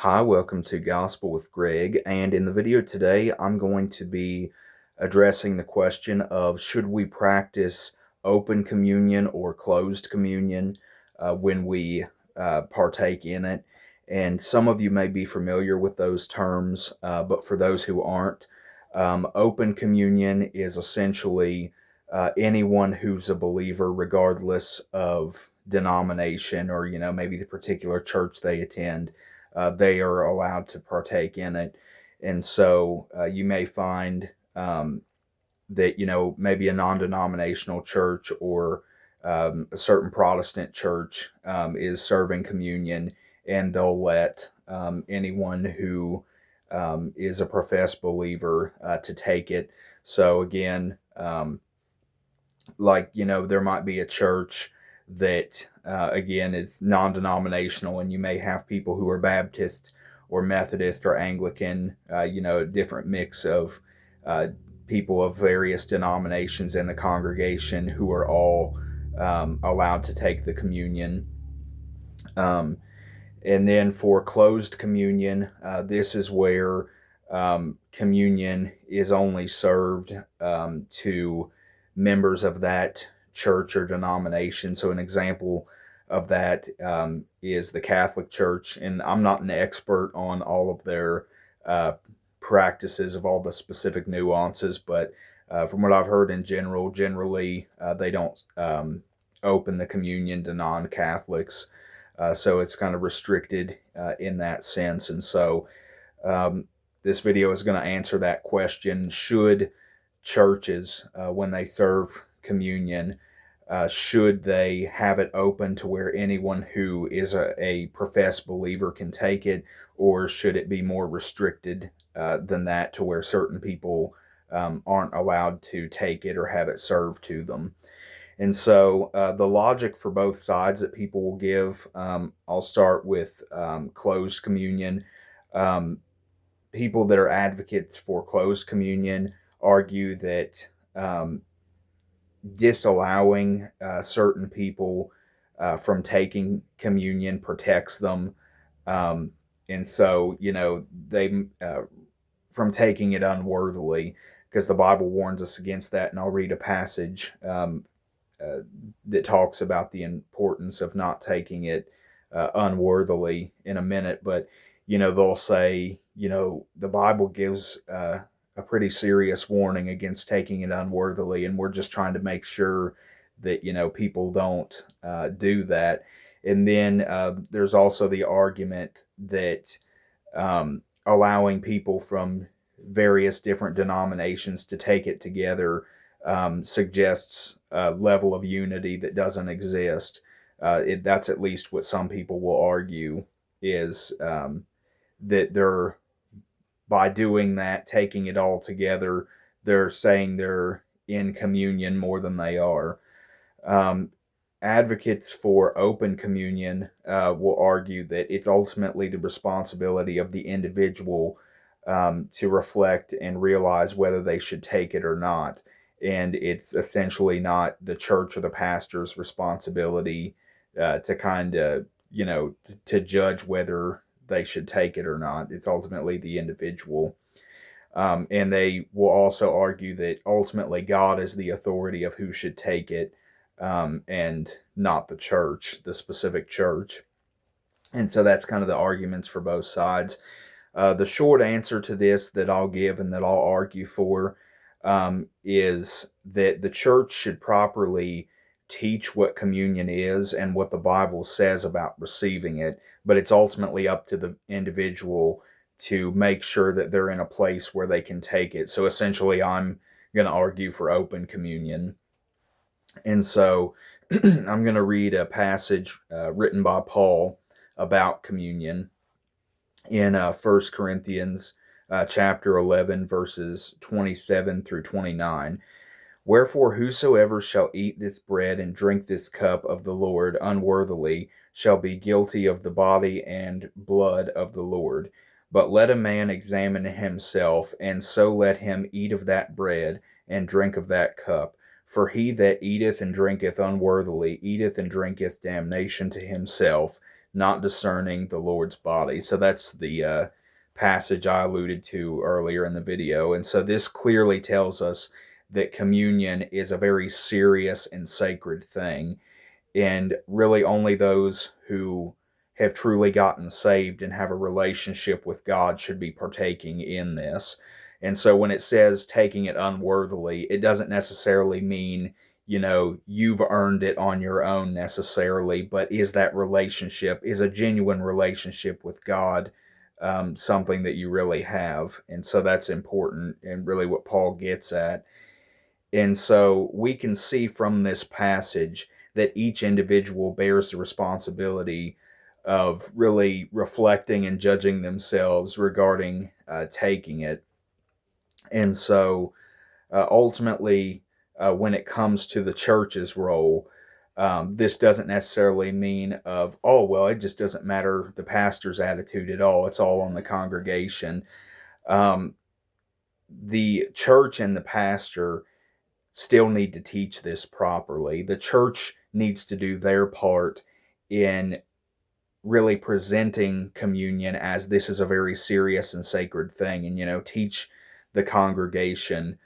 Hi, welcome to Gospel with Greg, and in the video today I'm going to be addressing the question of should we practice open communion or closed communion when we partake in it. And some of you may be familiar with those terms, but for those who aren't, open communion is essentially anyone who's a believer, regardless of denomination or maybe the particular church they attend, they are allowed to partake in it. And so you may find that, maybe a non denominational church or a certain Protestant church is serving communion, and they'll let anyone who is a professed believer to take it. So, again, there might be a church that again is non-denominational, and you may have people who are Baptist or Methodist or Anglican, a different mix of uh, people of various denominations in the congregation who are all allowed to take the communion. um, and then for closed communion, this is where communion is only served to members of that church or denomination. So, an example of that is the Catholic Church. And I'm not an expert on all of their uh, practices, of all the specific nuances, but from what I've heard in general, generally they don't open the communion to non Catholics. So it's kind of restricted in that sense. And so um, this video is going to answer that question. Should churches, when they serve communion, should they have it open to where anyone who is a professed believer can take it, or should it be more restricted than that, to where certain people aren't allowed to take it or have it served to them? And so the logic for both sides that people will give, I'll start with closed communion. Um, People that are advocates for closed communion argue that disallowing certain people from taking communion protects them. Um, and so, they from taking it unworthily, because the Bible warns us against that. And I'll read a passage uh, that talks about the importance of not taking it unworthily in a minute. But, they'll say, the Bible gives a pretty serious warning against taking it unworthily. And we're just trying to make sure that, people don't do that. And then there's also the argument that allowing people from various different denominations to take it together suggests a level of unity that doesn't exist. That's at least what some people will argue, is that they're, by doing that, taking it all together, they're saying they're in communion more than they are. Um, Advocates for open communion will argue that it's ultimately the responsibility of the individual to reflect and realize whether they should take it or not. And it's essentially not the church or the pastor's responsibility to kind of, to judge whether they should take it or not. It's ultimately the individual. And they will also argue that ultimately God is the authority of who should take it, and not the church, the specific church. And so that's kind of the arguments for both sides. The short answer to this that I'll give and that I'll argue for is that the church should properly teach what communion is and what the Bible says about receiving it, but it's ultimately up to the individual to make sure that they're in a place where they can take it. So essentially, I'm going to argue for open communion. And so I'm going to read a passage written by Paul about communion in 1 Corinthians chapter 11, verses 27 through 29. Wherefore, whosoever shall eat this bread and drink this cup of the Lord unworthily shall be guilty of the body and blood of the Lord. But let a man examine himself, and so let him eat of that bread and drink of that cup. For he that eateth and drinketh unworthily eateth and drinketh damnation to himself, not discerning the Lord's body. So that's the passage I alluded to earlier in the video. And so this clearly tells us that communion is a very serious and sacred thing. And really, only those who have truly gotten saved and have a relationship with God should be partaking in this. And so when it says taking it unworthily, it doesn't necessarily mean, you've earned it on your own necessarily, but is that relationship, is a genuine relationship with God, something that you really have? And so that's important, and really what Paul gets at. And so we can see from this passage that each individual bears the responsibility of really reflecting and judging themselves regarding taking it. And so ultimately, when it comes to the church's role, this doesn't necessarily mean of, oh, well, it just doesn't matter the pastor's attitude at all. It's all on the congregation. Um, the church and the pastor still need to teach this properly. The church needs to do their part in really presenting communion as this is a very serious and sacred thing, and teach the congregation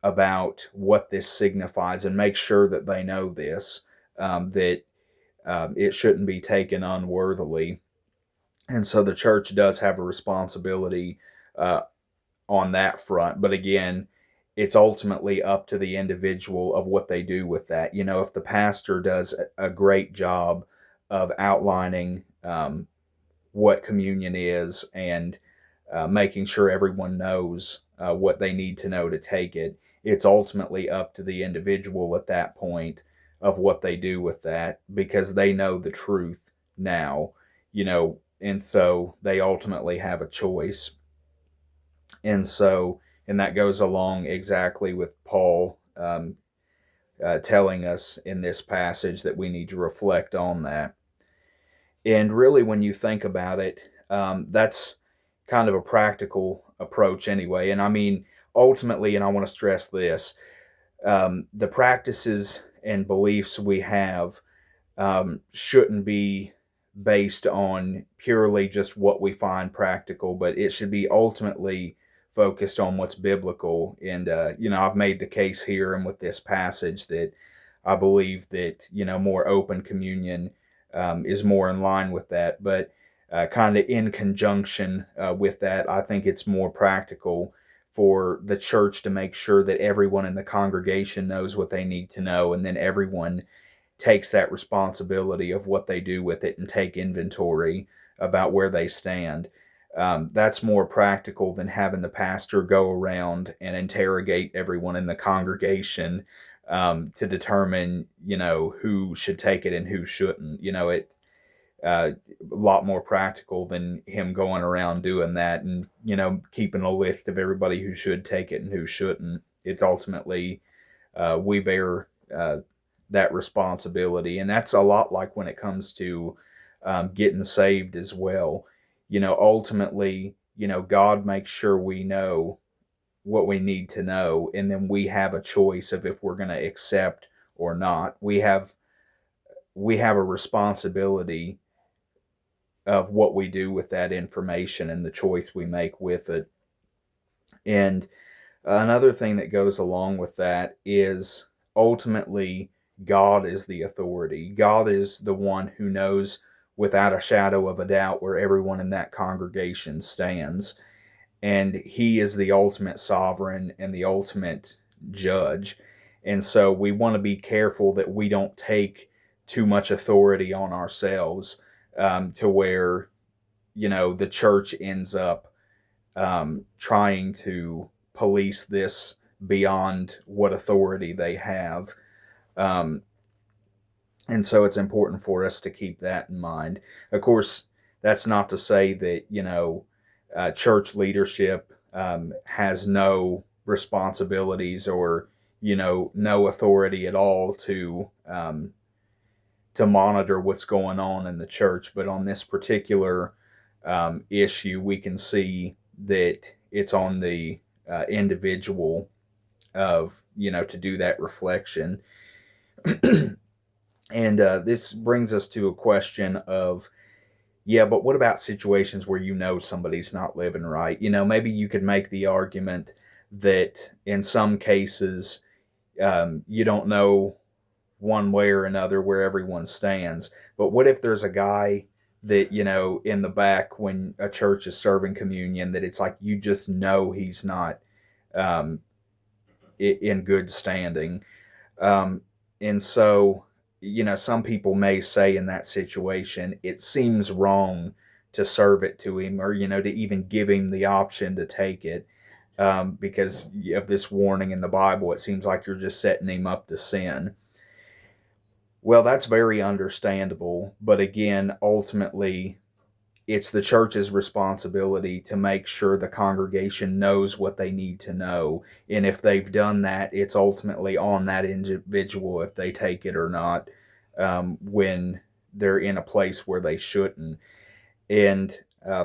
about what this signifies and make sure that they know this, that it shouldn't be taken unworthily. And so the church does have a responsibility uh, on that front. But again, it's ultimately up to the individual of what they do with that. If the pastor does a great job of outlining what communion is and making sure everyone knows what they need to know to take it, it's ultimately up to the individual at that point of what they do with that, because they know the truth now, and so they ultimately have a choice. And that goes along exactly with Paul telling us in this passage that we need to reflect on that. And really, when you think about it, that's kind of a practical approach anyway. And I mean, ultimately, and I want to stress this, the practices and beliefs we have shouldn't be based on purely just what we find practical, but it should be ultimately focused on what's biblical. And, I've made the case here and with this passage that I believe that, more open communion is more in line with that. But kind of in conjunction with that, I think it's more practical for the church to make sure that everyone in the congregation knows what they need to know, and then everyone takes that responsibility of what they do with it and take inventory about where they stand. That's more practical than having the pastor go around and interrogate everyone in the congregation to determine, who should take it and who shouldn't. It's a lot more practical than him going around doing that and, keeping a list of everybody who should take it and who shouldn't. It's ultimately we bear that responsibility. And that's a lot like when it comes to getting saved as well. Ultimately, God makes sure we know what we need to know, and then we have a choice of if we're going to accept or not. We have a responsibility of what we do with that information and the choice we make with it. And another thing that goes along with that is ultimately God is the authority. God is the one who knows without a shadow of a doubt where everyone in that congregation stands. And He is the ultimate sovereign and the ultimate judge. And so we want to be careful that we don't take too much authority on ourselves to where, the church ends up trying to police this beyond what authority they have. Um, and so it's important for us to keep that in mind. Of course, that's not to say that, church leadership has no responsibilities or, no authority at all to monitor what's going on in the church. But on this particular issue, we can see that it's on the individual of, to do that reflection. And this brings us to a question of, Yeah, but what about situations where you know somebody's not living right? Maybe you could make the argument that in some cases, you don't know one way or another where everyone stands. But what if there's a guy that, in the back when a church is serving communion, that it's like you just know he's not um, in good standing? Um, and so, some people may say in that situation, it seems wrong to serve it to him, or, to even give him the option to take it, because of this warning in the Bible. It seems like you're just setting him up to sin. Well, that's very understandable. But again, ultimately, it's the church's responsibility to make sure the congregation knows what they need to know. And if they've done that, it's ultimately on that individual if they take it or not, when they're in a place where they shouldn't. And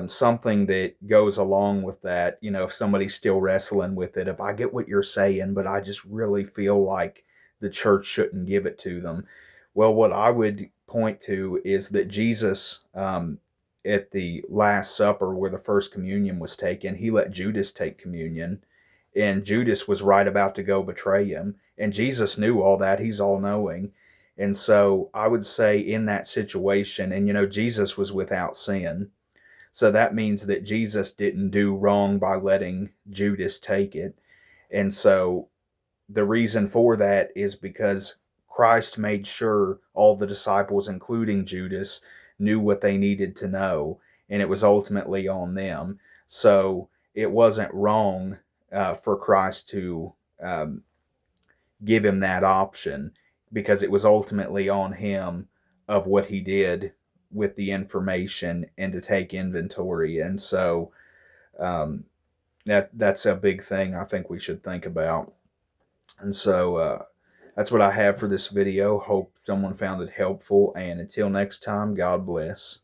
something that goes along with that, if somebody's still wrestling with it, if I get what you're saying, but I just really feel like the church shouldn't give it to them. Well, what I would point to is that Jesus, at the Last Supper where the first communion was taken, he let Judas take communion. And Judas was right about to go betray him. And Jesus knew all that. He's all knowing. And so I would say in that situation, and Jesus was without sin. So that means that Jesus didn't do wrong by letting Judas take it. And so the reason for that is because Christ made sure all the disciples, including Judas, knew what they needed to know, and it was ultimately on them. So it wasn't wrong for Christ to um, give him that option, because it was ultimately on him of what he did with the information and to take inventory. And so um, that's a big thing I think we should think about. And so that's what I have for this video. Hope someone found it helpful. And until next time, God bless.